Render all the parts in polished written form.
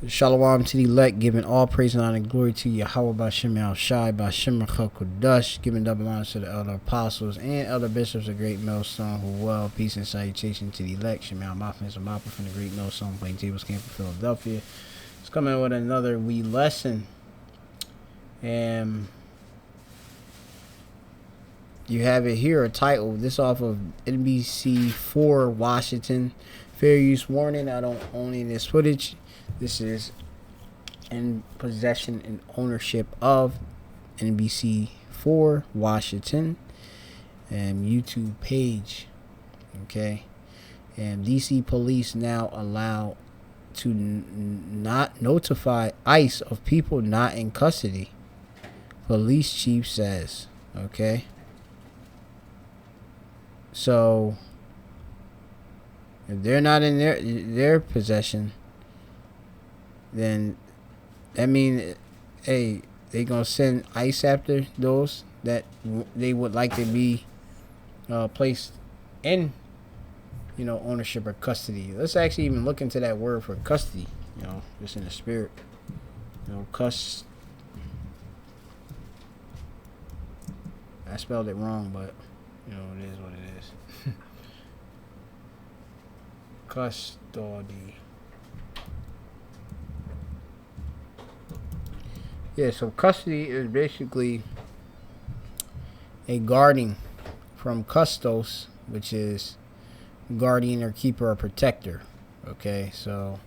Shalom to the elect, giving all praise and honor and glory to Yahweh Bashem Al Shai Bashem Kodash, giving double honor to the elder apostles and elder bishops of Great Millstone, who well, peace and salutation to the elect. Shemal Mafin and Mappa from the Great Millstone Plaintables Camp in Philadelphia. It's coming with another wee lesson. And you have it here, a title. This off of NBC4 Washington. Fair use warning. I don't own any of this footage. This is in possession and ownership of NBC4 Washington and YouTube page. Okay. And DC police now allow to not notify ICE of people not in custody. Police chief says. Okay. So if they're not in their possession, then that means, hey, they gonna send ICE after those that they would like to be placed in, ownership or custody. Let's actually even look into that word for custody, just in the spirit. I spelled it wrong, but it is what it is. Custody. Yeah, so custody is basically a guarding from custos, which is guardian or keeper or protector. Okay, so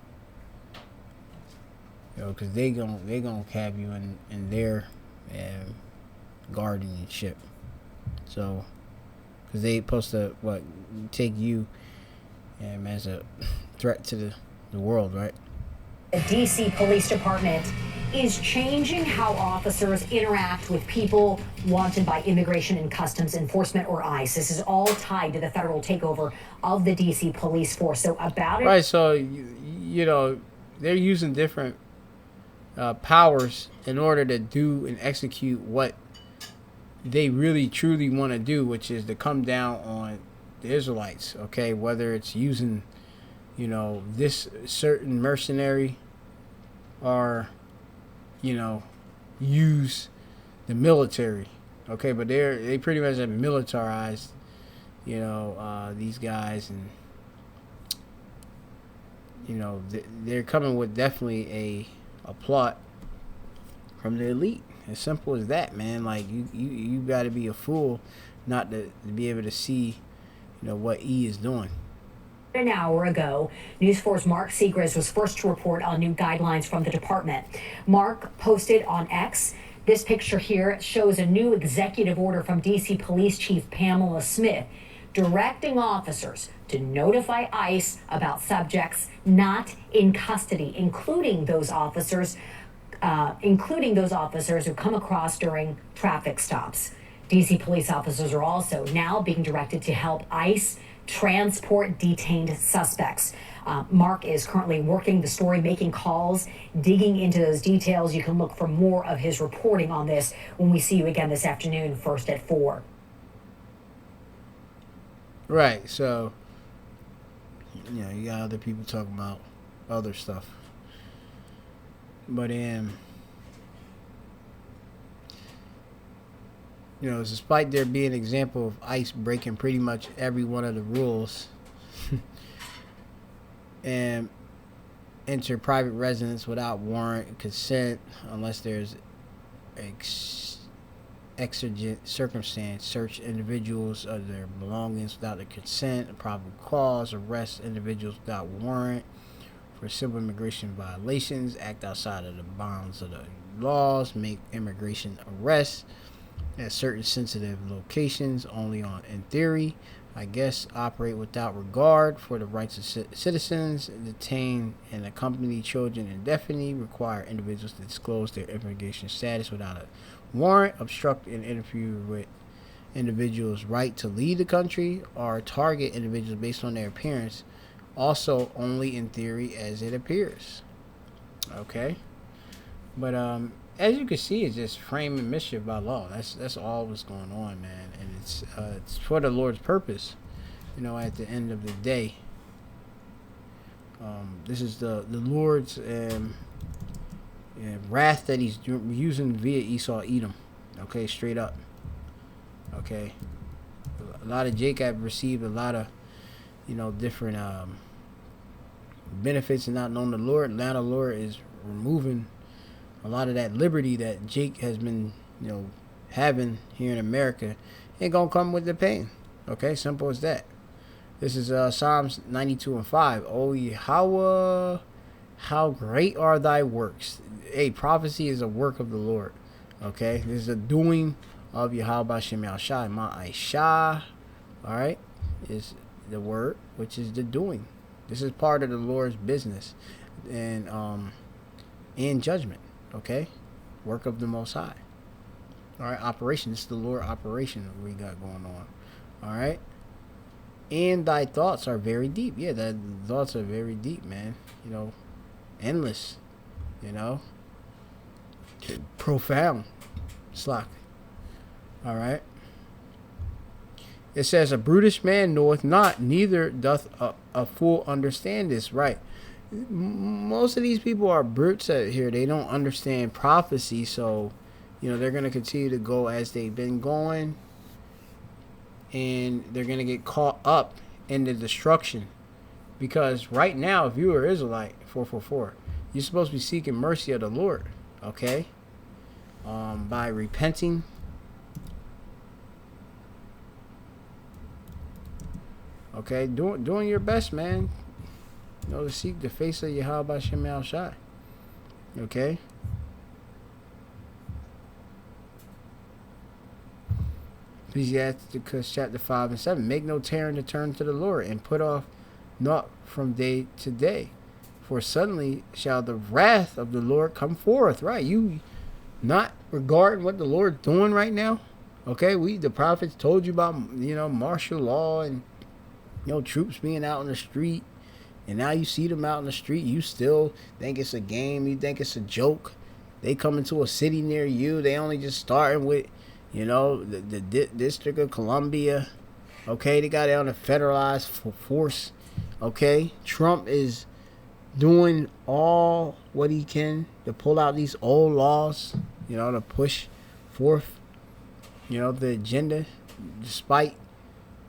because they gonna have you in their guardianship. So because they supposed to take you as a threat to the world, right? The DC Police Department is changing how officers interact with people wanted by Immigration and Customs Enforcement, or ICE. This is all tied to the federal takeover of the DC police force. So about it... Right, so, they're using different powers in order to do and execute what they really, truly want to do, which is to come down on the Israelites, okay? Whether it's using, this certain mercenary or... use the military, okay? But they pretty much have militarized, these guys, and they're coming with definitely a plot from the elite. As simple as that, man. Like you got to be a fool not to be able to see, what E is doing. An hour ago, News 4's Mark Segrist was first to report on new guidelines from the department. Mark posted on X. This picture here shows a new executive order from DC Police Chief Pamela Smith directing officers to notify ICE about subjects not in custody, including those officers who come across during traffic stops. DC police officers are also now being directed to help ICE transport detained suspects. Mark is currently working the story, making calls, digging into those details. You can look for more of his reporting on this when we see you again this afternoon, first at 4. Right, so, you got other people talking about other stuff. But, despite there being an example of ICE breaking pretty much every one of the rules and enter private residence without warrant, consent, unless there's exigent circumstance, search individuals of their belongings without their consent, and probable cause, arrest individuals without warrant for civil immigration violations, act outside of the bounds of the laws, make immigration arrests at certain sensitive locations only in theory, operate without regard for the rights of citizens, detain and accompany children indefinitely, require individuals to disclose their immigration status without a warrant, obstruct and interfere with individuals' right to leave the country, or target individuals based on their appearance, also only in theory as it appears. Okay? But as you can see, it's just framing mischief by law. That's all what's going on, man. And it's for the Lord's purpose, at the end of the day. This is the Lord's And wrath that he's using via Esau Edom. Okay, straight up. Okay. A lot of Jacob received a lot of, different benefits and not knowing the Lord. Now the Lord is removing a lot of that liberty that Jake has been, having here in America. Ain't gonna come with the pain. Okay, simple as that. This is Psalms 92:5. Oh Yahweh, how great are thy works. Hey, prophecy is a work of the Lord. Okay, this is a doing of Yahweh Shem Shai. Ma'aisha, alright, is the word, which is the doing. This is part of the Lord's business and judgment. Okay, work of the Most High. Alright, operation. This is the Lord operation we got going on. Alright. And thy thoughts are very deep. Yeah, the thoughts are very deep, man. Endless. Profound. Slack. Alright. It says, a brutish man knoweth not, neither doth a fool understand this. Right. Most of these people are brutes out here. They don't understand prophecy, so they're going to continue to go as they've been going, and they're going to get caught up in the destruction. Because right now, if you are Israelite, 444, you're supposed to be seeking mercy of the Lord, okay? By repenting, okay, doing your best, man. To seek the face of Yahweh Shem Shai, okay? Ecclesiasticus chapter 5 and 7. Make no tearing to turn to the Lord, and put off not from day to day. For suddenly shall the wrath of the Lord come forth. Right. You not regarding what the Lord's doing right now. Okay. The prophets told you about, martial law and, troops being out in the street. And now you see them out in the street. You still think it's a game. You think it's a joke. They come into a city near you. They only just starting with, the District of Columbia. Okay, they got it on a federalized force. Okay, Trump is doing all what he can to pull out these old laws, to push forth, the agenda, despite,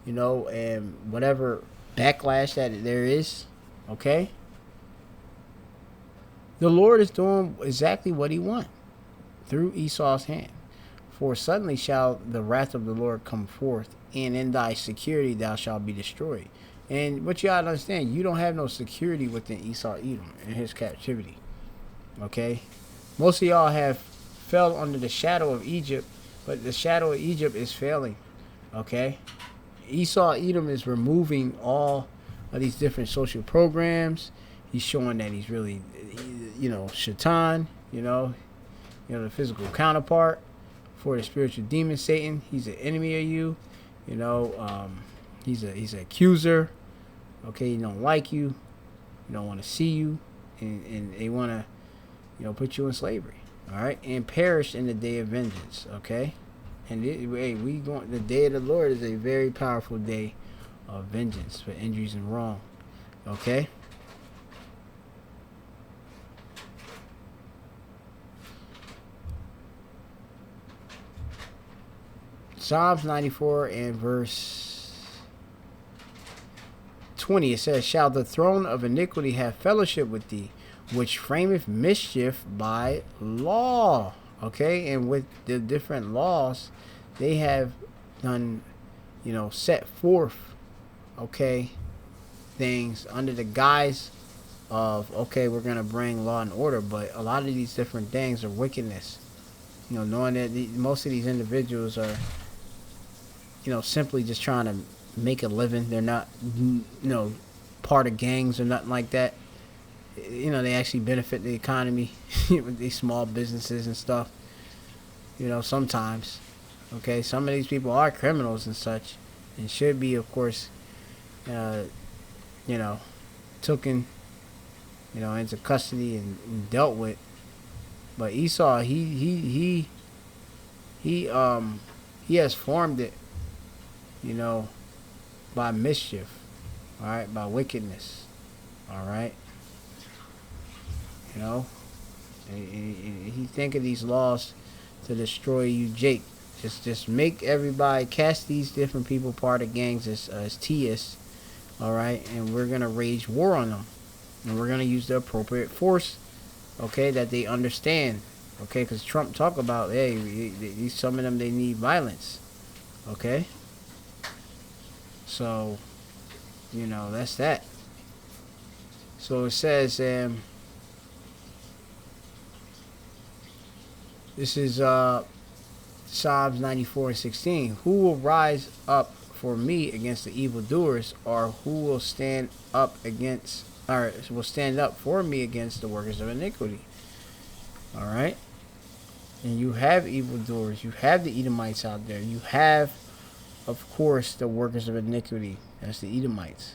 and whatever backlash that there is. Okay, the Lord is doing exactly what he wants through Esau's hand. For suddenly shall the wrath of the Lord come forth, and in thy security thou shalt be destroyed. And what you gotta understand, you don't have no security within Esau Edom in his captivity. Okay? Most of y'all have fell under the shadow of Egypt, but the shadow of Egypt is failing. Okay? Esau Edom is removing all of these different social programs. He's showing that he's really, Shaitan, the physical counterpart for the spiritual demon Satan. He's an enemy of you. He's an accuser. Okay, he don't like you. He don't want to see you, and they want to, put you in slavery. All right, and perish in the day of vengeance. Okay, and the day of the Lord is a very powerful day of vengeance for injuries and wrong. Okay. Psalms 94 and verse 20, it says, shall the throne of iniquity have fellowship with thee, which frameth mischief by law. Okay, and with the different laws, they have done, set forth, okay, things under the guise of, okay, we're going to bring law and order, but a lot of these different things are wickedness. Knowing that most of these individuals are, simply just trying to make a living. They're not, part of gangs or nothing like that. They actually benefit the economy with these small businesses and stuff. Sometimes. Okay, some of these people are criminals and such, and should be, of course, taken, into custody and dealt with. But Esau, he has formed it, by mischief, all right, by wickedness, all right. He think of these laws to destroy you, Jake. Just make everybody, cast these different people part of gangs as TS, all right, and we're gonna wage war on them, and we're gonna use the appropriate force, okay, that they understand, okay, because Trump talk about, hey, some of them, they need violence, okay, so, you know, that's that. So it says, this is Psalms 94:16. Who will rise up for me against the evildoers, or who will stand up against, or will stand up for me against the workers of iniquity? All right. And you have evildoers. You have the Edomites out there. You have, of course, the workers of iniquity. That's the Edomites.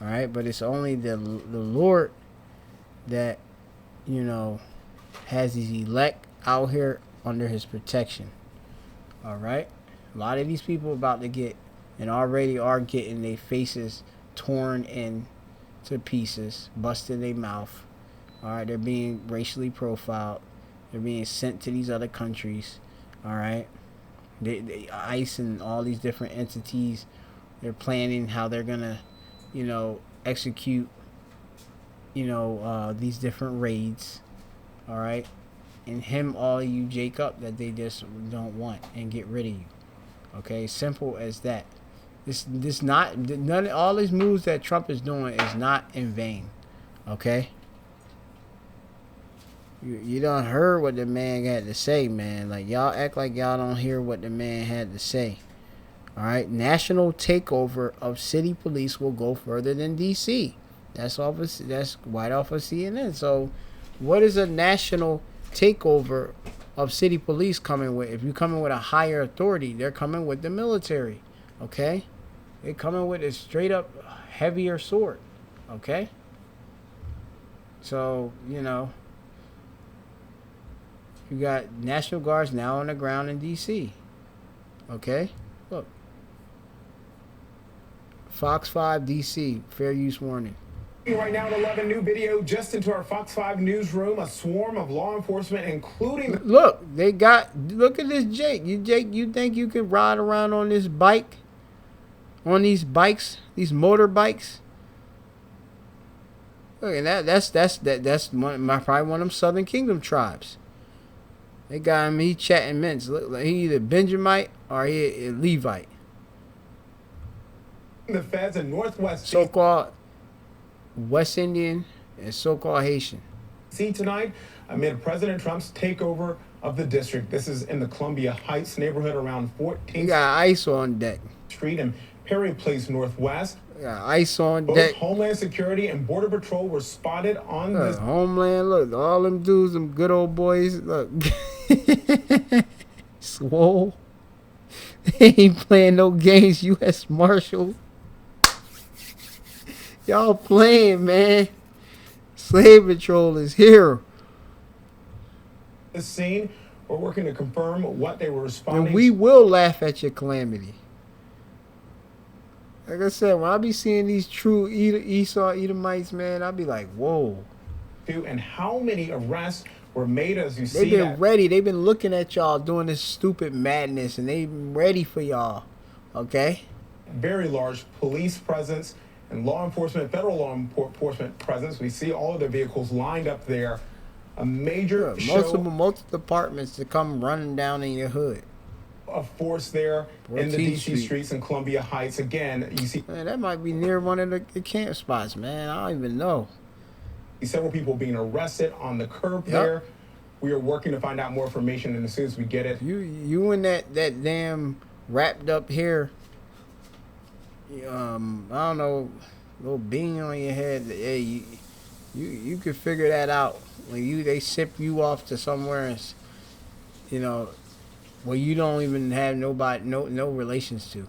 All right. But it's only the Lord that, you know, has these elect out here under his protection. All right. A lot of these people about to get, and already are getting, their faces torn into pieces, busted their mouth. All right. They're being racially profiled. They're being sent to these other countries. All right. ICE and all these different entities, they're planning how they're gonna, you know, execute, you know, these different raids. All right. And him all of you, Jacob, that they just don't want, and get rid of you. Okay, simple as that. This not none of all these moves that Trump is doing is not in vain. Okay. You done heard what the man had to say, man. Like, y'all act like y'all don't hear what the man had to say. All right, national takeover of city police will go further than D.C. That's right off of CNN. So, what is a national takeover of city police coming with? If you're coming with a higher authority, they're coming with the military. Okay, they're coming with a straight up heavier sword. Okay, so you know, you got National Guards now on the ground in D.C. Okay, look, Fox 5 D.C. fair use warning. Right now at 11, new video just into our Fox 5 newsroom. A swarm of law enforcement, including... Look, look at this Jake. You think you can ride around on this bike? On these bikes? These motorbikes? Look, and that's probably one of them Southern Kingdom tribes. They got him, he chatting mints. Look like he either Benjamite or he a Levite. The feds in Northwest... So-called West Indian and so-called Haitian. See tonight amid President Trump's takeover of the district. This is in the Columbia Heights neighborhood around 14th You got ice on deck. Street and Perry Place Northwest. You got ice on Both deck. Homeland Security and Border Patrol were spotted on Look, this. Homeland, look, all them dudes, them good old boys, look. Swole. They ain't playing no games, U.S. Marshal. Y'all playing, man. Slave Patrol is here. The scene. We're working to confirm what they were responding And we will laugh at your calamity. Like I said, when I be seeing these true Esau Edomites, man, I'll be like, whoa. to, and how many arrests were made as you They've see been that. ready. They've been looking at y'all doing this stupid madness, and they've been ready for y'all. Okay? Very large police presence and law enforcement, federal law enforcement presence. We see all of the vehicles lined up there. A major Multiple departments to come running down in your hood. of force there in the 14th DC Street. streets in Columbia Heights. Again, you see Man, that might be near one of the camp spots, man. I don't even know. several people being arrested on the curb there. We are working to find out more information, and as soon as we get it, You and that damn wrapped up hair, I don't know, little bean on your head. Hey, you could figure that out when they ship you off to somewhere, and where you don't even have nobody, no relations to.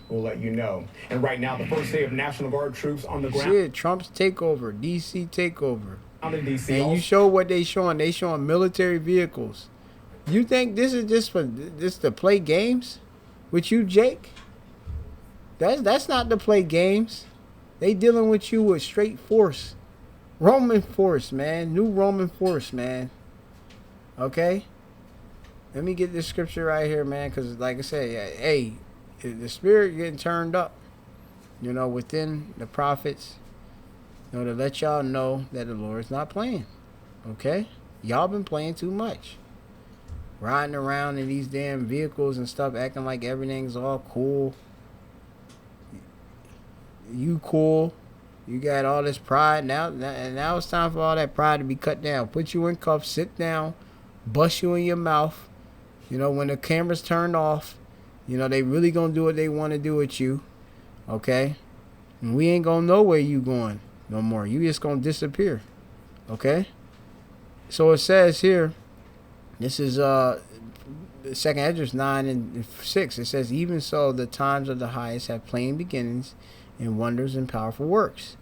we'll let you know. And right now, the first day of National Guard troops on the ground Shit, Trump's takeover, DC takeover. in DC. And you show what they showing. They showing military vehicles. You think this is just to play games with you, Jake? That's not to play games. They dealing with you with straight force. Roman force, man. New Roman force, man. Okay? Let me get this scripture right here, man, because like I said, hey, the spirit getting turned up, within the prophets, to let y'all know that the Lord's not playing. Okay? Y'all been playing too much. Riding around in these damn vehicles and stuff, acting like everything's all cool. You cool. You got all this pride. Now it's time for all that pride to be cut down. Put you in cuffs, sit down, bust you in your mouth. When the camera's turned off, they really gonna do what they want to do with you. Okay? And we ain't gonna know where you going no more. You just gonna disappear. Okay? So it says here, this is 2nd Esdras 9 and 6. It says, even so the times of the highest have plain beginnings and wonders and powerful works,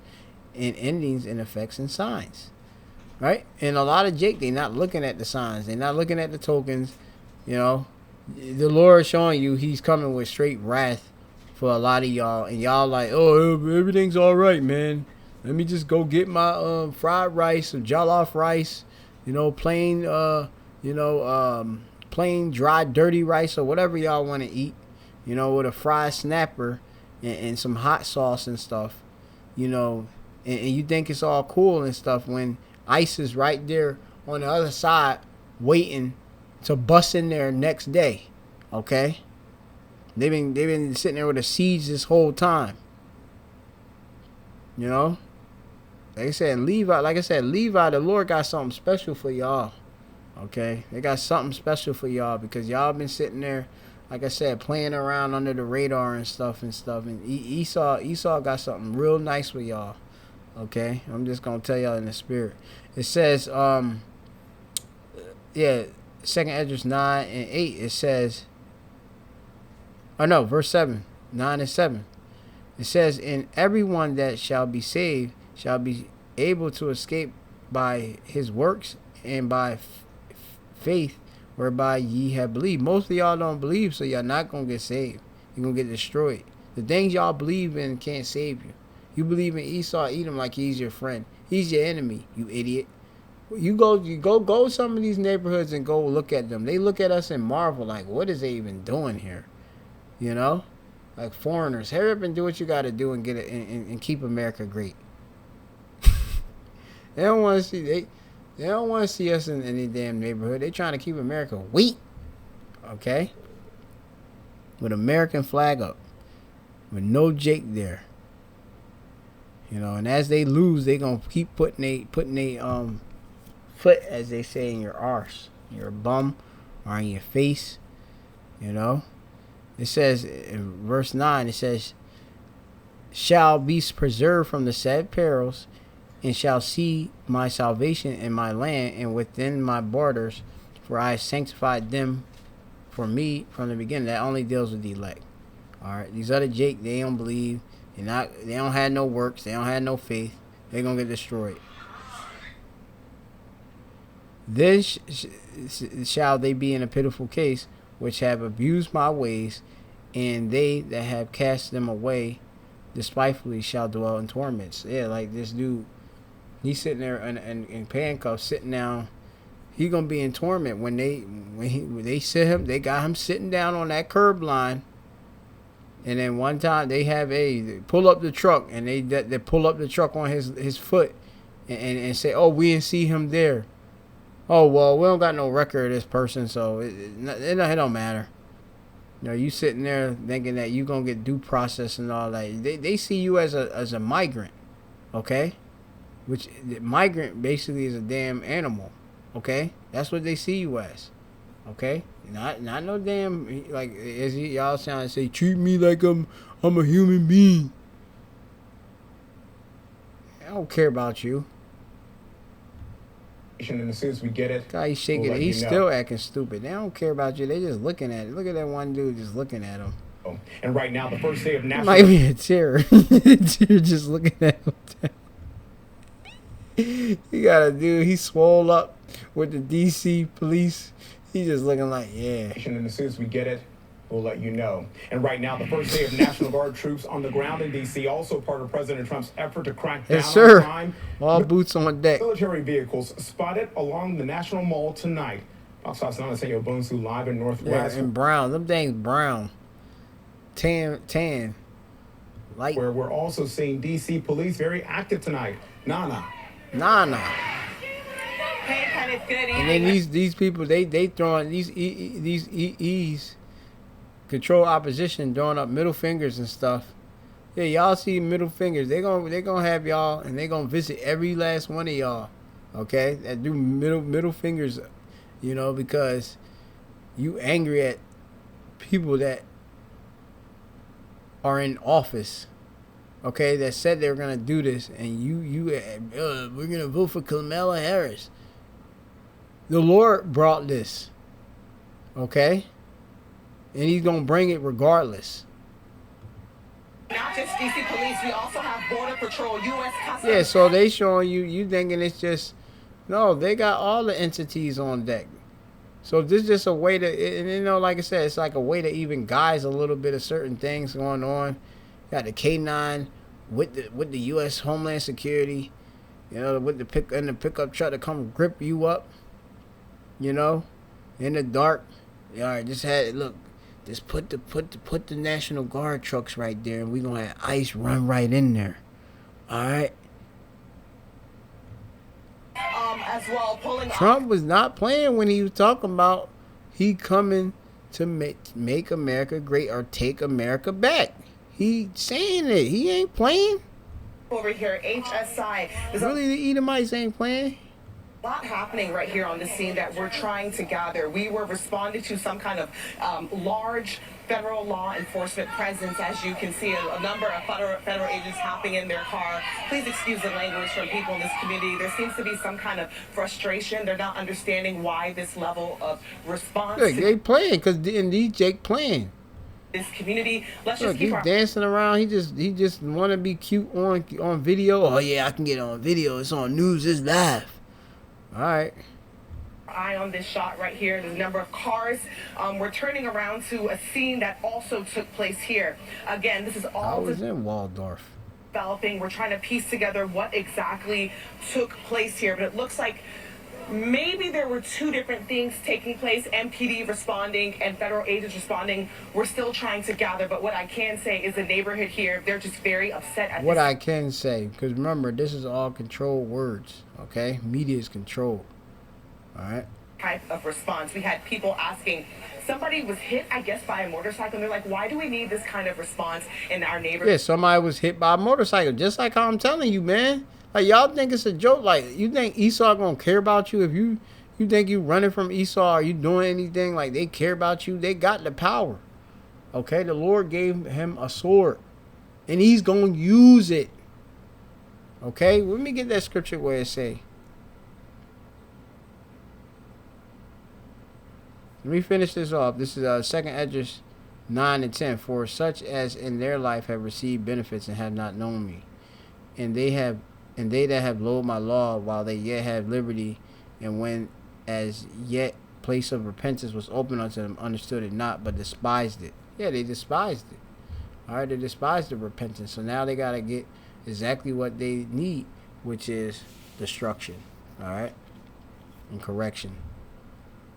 and endings and effects and signs. Right? And a lot of Jake, they not looking at the signs. They're not looking at the tokens. The Lord is showing you he's coming with straight wrath for a lot of y'all. And y'all like, oh, everything's all right, man. Let me just go get my fried rice, some jollof rice, plain, plain dry, dirty rice or whatever y'all want to eat, with a fried snapper and some hot sauce and stuff, and you think it's all cool and stuff when ICE is right there on the other side waiting to bust in there next day. Okay? They've been sitting there with a siege this whole time. Like I said, Levi, the Lord got something special for y'all. Okay? They got something special for y'all because y'all been sitting there, like I said, playing around under the radar and stuff. And Esau got something real nice for y'all. Okay? I'm just gonna tell y'all in the spirit. It says, 2nd Esdras 9 and 8, it says, verse 7, 9 and 7. It says, and everyone that shall be saved shall be able to escape by his works and by faith whereby ye have believed. Most of y'all don't believe, so y'all not going to get saved. You're going to get destroyed. The things y'all believe in can't save you. You believe in Esau, eat him like he's your friend. He's your enemy, you idiot. You go some of these neighborhoods and go look at them. They look at us and marvel like, what is they even doing here? Like foreigners. Hurry up and do what you got to do and get it and keep America great. They don't want to see they don't want to see us in any damn neighborhood. They trying to keep America weak. Okay, with American flag up, with no Jake there. And as they lose, they gonna keep putting a foot, as they say, in your arse, your bum, or in your face. It says in verse 9, it says, shall be preserved from the said perils, and shall see my salvation in my land and within my borders, for I sanctified them for me from the beginning. That only deals with the elect. Alright, these other Jake, they don't believe, they don't have no works, they don't have no faith, they're gonna get destroyed. Then shall they be in a pitiful case, which have abused my ways, and they that have cast them away despitefully shall dwell in torments. Yeah, like this dude, he's sitting there in handcuffs, sitting down. He gonna be in torment when they sit him. They got him sitting down on that curb line, and then one time they pull up the truck, and they pull up the truck on his foot, and say, oh, we didn't see him there. Oh, well, we don't got no record of this person, so it don't matter. You sitting there thinking that you going to get due process and all that. They see you as a migrant, okay? Which, migrant basically is a damn animal, okay? That's what they see you as, okay? Not no damn, like, as y'all sound and say, treat me like I'm a human being. I don't care about you. And as soon as we get it, God, he's shaking it. He's still acting stupid. They don't care about you. They just looking at it. Look at that one dude just looking at him. And right now, the first day of national... Might be a terror. You're just looking at him. You got a dude, he swole up with the DC police. He's just looking like, yeah. And as soon as we get it, We'll let you know. And right now, the first day of National Guard troops on the ground in D.C., also part of President Trump's effort to crack down Yes, sir. on crime. All boots on deck. Military vehicles spotted along the National Mall tonight. Fox News' Senor Bunsu live in Northwest. Yeah, and brown. Them things brown. Tan. Light. Where we're also seeing D.C. police very active tonight. Nana. Hey, Kenneth, good evening. And then these people, they throwing these EEs, control opposition, throwing up middle fingers and stuff. Yeah, y'all see middle fingers. They gonna have y'all, and they gonna visit every last one of y'all. Okay, that do middle fingers, you know, because you angry at people that are in office. Okay, that said they were gonna do this, and we're gonna vote for Kamala Harris. The Lord brought this, okay, and He's gonna bring it regardless. Not just DC police, we also have Border Patrol, U.S. Customs. Yeah, so they showing you thinking it's just, no, they got all the entities on deck. So this is just a way to, and you know, like I said, it's like a way to even guise a little bit of certain things going on. Got the K9 with the U.S. Homeland Security, you know, with the pickup truck to come grip you up, you know, in the dark. All right, just put the National Guard trucks right there, and we gonna have ICE run right in there. All right. As well, Trump was not playing when he was talking about he coming to make America great or take America back. He saying it. He ain't playing. Over here, HSI. Really, the Edomites ain't playing. A lot happening right here on the scene that we're trying to gather. We were responding to some kind of large federal law enforcement presence. As you can see, a number of federal agents hopping in their car. Please excuse the language from people in this community. There seems to be some kind of frustration. They're not understanding why this level of response. Look, they playing because these Jake playing. This community. Let's Look, just keep he's dancing around. He just want to be cute on video. Oh yeah, I can get on video. It's on news. It's live. All right. Eye on this shot right here. There's a number of cars. We're turning around to a scene that also took place here. Again, this is all I was in Waldorf. Developing. We're trying to piece together what exactly took place here, but it looks like maybe there were two different things taking place. MPD responding and federal agents responding. We're still trying to gather, but what I can say is the neighborhood here, they're just very upset at what I can say, because remember, this is all controlled words, okay? Media is controlled, all right? Type of response. We had people asking, somebody was hit, I guess, by a motorcycle, and they're like, why do we need this kind of response in our neighborhood? Yeah, somebody was hit by a motorcycle, just like how I'm telling you, man. Like, y'all think it's a joke. Like, you think Esau gonna care about you if you think you running from Esau or you doing anything? Like, they care about you. They got the power. Okay, the Lord gave him a sword, and he's gonna use it. Okay, let me get that scripture where it say. Let me finish this off. This is 2 Esdras 9 and 10. For such as in their life have received benefits and have not known me, and they that have loathed my law while they yet have liberty, and when as yet place of repentance was open unto them, understood it not, but despised it. Yeah, they despised it. All right, they despised the repentance. So now they got to get exactly what they need, which is destruction. All right, and correction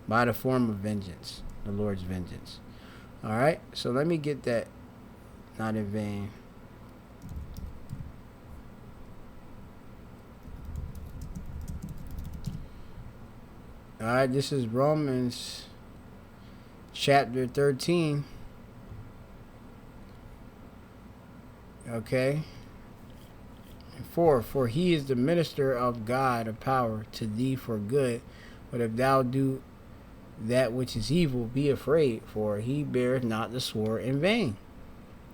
by the form of vengeance, the Lord's vengeance. All right, so let me get that. Not in vain. All right, this is Romans chapter 13. Okay. 4, for he is the minister of God of power to thee for good. But if thou do that which is evil, be afraid, for he beareth not the sword in vain.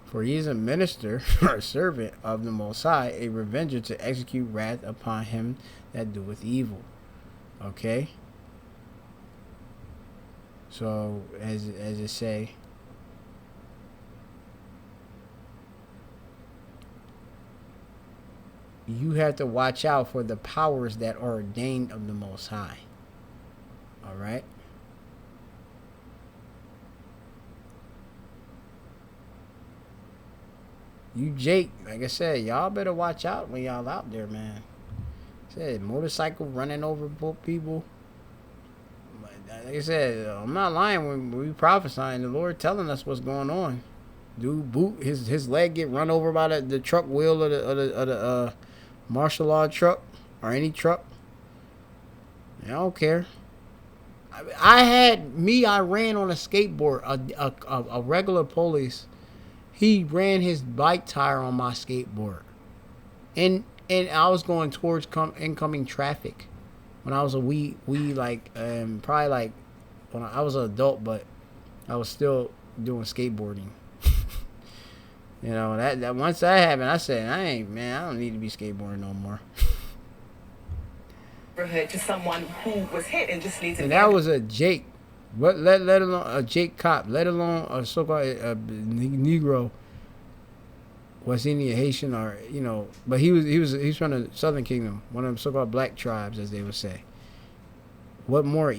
For he is a minister or a servant of the Most High, a revenger to execute wrath upon him that doeth evil. Okay. So, as it say, you have to watch out for the powers that are ordained of the Most High. All right? You Jake, like I said, y'all better watch out when y'all out there, man. Said motorcycle running over people. Like I said, I'm not lying when we prophesying. The Lord telling us what's going on. Dude, his leg get run over by the truck wheel of the martial law truck or any truck. I don't care. I ran on a skateboard. A regular police. He ran his bike tire on my skateboard, and I was going towards incoming traffic when I was a wee like probably like when I was an adult, but I was still doing skateboarding. You know, that once that happened, I said, I don't need to be skateboarding no more. To someone who was hit and just needs. And that was a Jake, but let alone a Jake cop, let alone a so-called Negro, West Indian, Haitian, or but he was from the Southern Kingdom, one of them so-called black tribes, as they would say. What more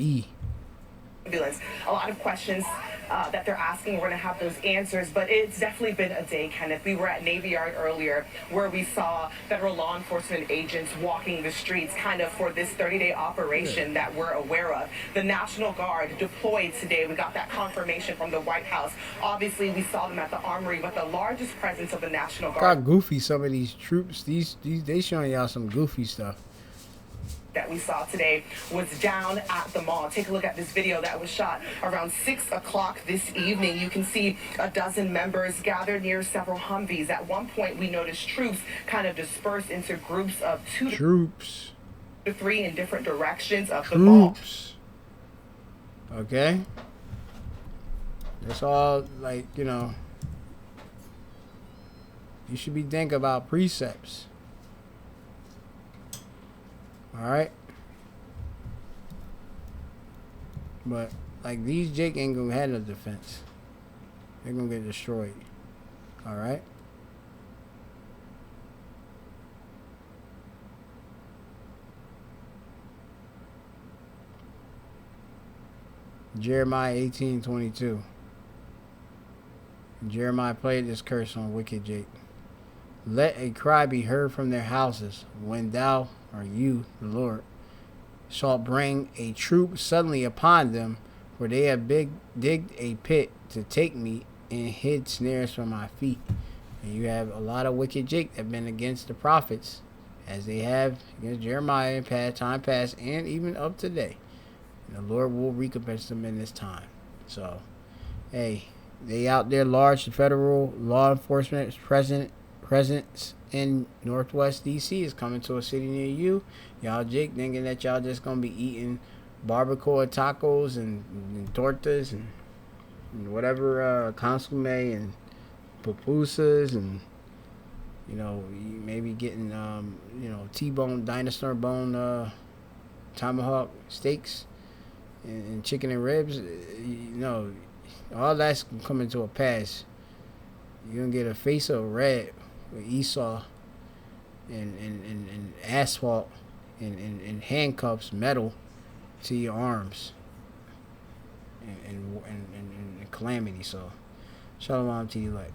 Ambulance. A lot of questions that they're asking. We're going to have those answers, but it's definitely been a day, Kenneth. We were at Navy Yard earlier where we saw federal law enforcement agents walking the streets kind of for this 30-day operation that we're aware of. The National Guard deployed today. We got that confirmation from the White House. Obviously, we saw them at the Armory, but the largest presence of the National Guard. Look how goofy some of these troops, they showing y'all some goofy stuff. That we saw today was down at the mall. Take a look at this video that was shot around 6 o'clock this evening. You can see a dozen members gathered near several Humvees. At one point, we noticed troops kind of dispersed into groups of 2 to 3 in different directions of the mall. Okay. That's all, like, you should be thinking about precepts. Alright? But, like, these Jake ain't gonna have no defense. They're gonna get destroyed. Alright? Jeremiah 18:22. Jeremiah played this curse on wicked Jake. Let a cry be heard from their houses when thou, or you, the Lord, shalt bring a troop suddenly upon them, for they have digged a pit to take me and hid snares for my feet. And you have a lot of wicked Jake that have been against the prophets, as they have against Jeremiah in time past and even up today. And the Lord will recompense them in this time. So, hey, they out there large. The federal law enforcement presence in Northwest DC is coming to a city near you. Y'all Jake thinking that y'all just gonna be eating barbacoa tacos and tortas and whatever consomme and pupusas and maybe getting T-bone dinosaur bone tomahawk steaks and chicken and ribs. All that's coming to a pass. You're gonna get a face of red with Esau and asphalt and handcuffs, metal to your arms and calamity. So shalom to you, like.